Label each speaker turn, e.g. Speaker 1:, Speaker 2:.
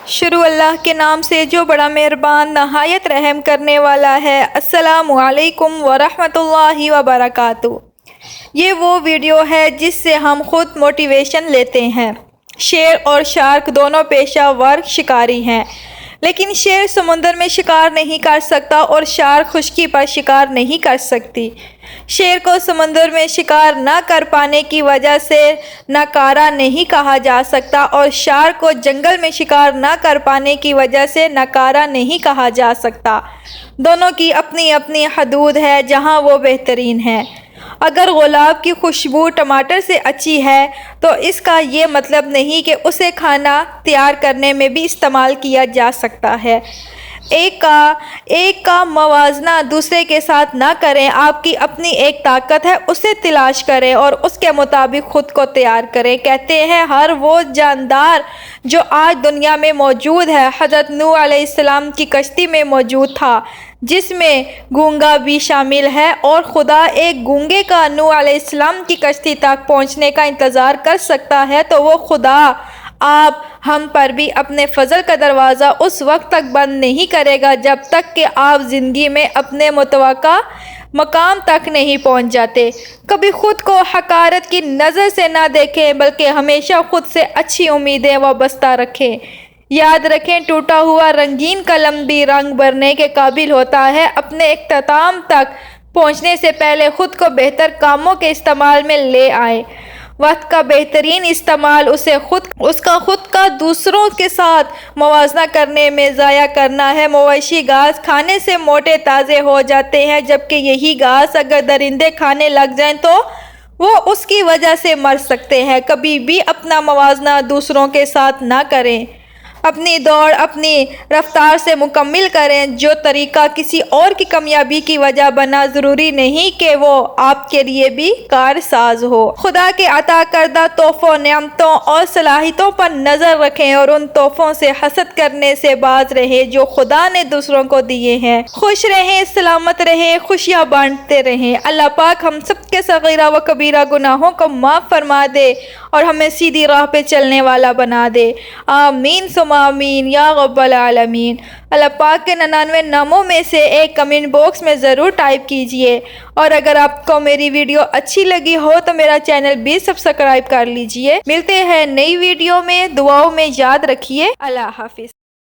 Speaker 1: شروع اللہ کے نام سے جو بڑا مہربان نہایت رحم کرنے والا ہے۔ السلام علیکم ورحمۃ اللہ وبرکاتہ۔ یہ وہ ویڈیو ہے جس سے ہم خود موٹیویشن لیتے ہیں۔ شیر اور شارک دونوں پیشہ ور شکاری ہیں، لیکن شیر سمندر میں شکار نہیں کر سکتا اور شارک خشکی پر شکار نہیں کر سکتی۔ شیر کو سمندر میں شکار نہ کر پانے کی وجہ سے ناکارہ نہیں کہا جا سکتا اور شارک کو جنگل میں شکار نہ کر پانے کی وجہ سے ناکارہ نہیں کہا جا سکتا۔ دونوں کی اپنی اپنی حدود ہے جہاں وہ بہترین ہے۔ اگر گلاب کی خوشبو ٹماٹر سے اچھی ہے تو اس کا یہ مطلب نہیں کہ اسے کھانا تیار کرنے میں بھی استعمال کیا جا سکتا ہے۔ ایک کا موازنہ دوسرے کے ساتھ نہ کریں۔ آپ کی اپنی ایک طاقت ہے، اسے تلاش کریں اور اس کے مطابق خود کو تیار کریں۔ کہتے ہیں ہر وہ جاندار جو آج دنیا میں موجود ہے حضرت نوح علیہ السلام کی کشتی میں موجود تھا، جس میں گونگا بھی شامل ہے، اور خدا ایک گونگے کا نوح علیہ السلام کی کشتی تک پہنچنے کا انتظار کر سکتا ہے تو وہ خدا آپ ہم پر بھی اپنے فضل کا دروازہ اس وقت تک بند نہیں کرے گا جب تک کہ آپ زندگی میں اپنے متوقع مقام تک نہیں پہنچ جاتے۔ کبھی خود کو حقارت کی نظر سے نہ دیکھیں بلکہ ہمیشہ خود سے اچھی امیدیں وابستہ رکھیں۔ یاد رکھیں ٹوٹا ہوا رنگین قلم بھی رنگ بھرنے کے قابل ہوتا ہے۔ اپنے اختتام تک پہنچنے سے پہلے خود کو بہتر کاموں کے استعمال میں لے آئیں۔ وقت کا بہترین استعمال اس کا خود کا دوسروں کے ساتھ موازنہ کرنے میں ضائع کرنا ہے۔ مویشی گھاس کھانے سے موٹے تازے ہو جاتے ہیں، جبکہ یہی گھاس اگر درندے کھانے لگ جائیں تو وہ اس کی وجہ سے مر سکتے ہیں۔ کبھی بھی اپنا موازنہ دوسروں کے ساتھ نہ کریں۔ اپنی دوڑ اپنی رفتار سے مکمل کریں۔ جو طریقہ کسی اور کی کامیابی کی وجہ بنا، ضروری نہیں کہ وہ آپ کے لیے بھی کارساز ہو۔ خدا کے عطا کردہ تحفوں، نعمتوں اور صلاحیتوں پر نظر رکھیں اور ان تحفوں سے حسد کرنے سے باز رہیں جو خدا نے دوسروں کو دیے ہیں۔ خوش رہیں، سلامت رہیں، خوشیاں بانٹتے رہیں۔ اللہ پاک ہم سب کے صغیرہ و کبیرہ گناہوں کو معاف فرما دے اور ہمیں سیدھی راہ پہ چلنے والا بنا دے۔ آمین ثم آمین یا رب العالمین۔ اللہ پاک کے 99 ناموں میں سے ایک کمنٹ باکس میں ضرور ٹائپ کیجئے، اور اگر آپ کو میری ویڈیو اچھی لگی ہو تو میرا چینل بھی سبسکرائب کر لیجئے۔ ملتے ہیں نئی ویڈیو میں، دعاؤں میں یاد رکھیے۔ اللہ حافظ۔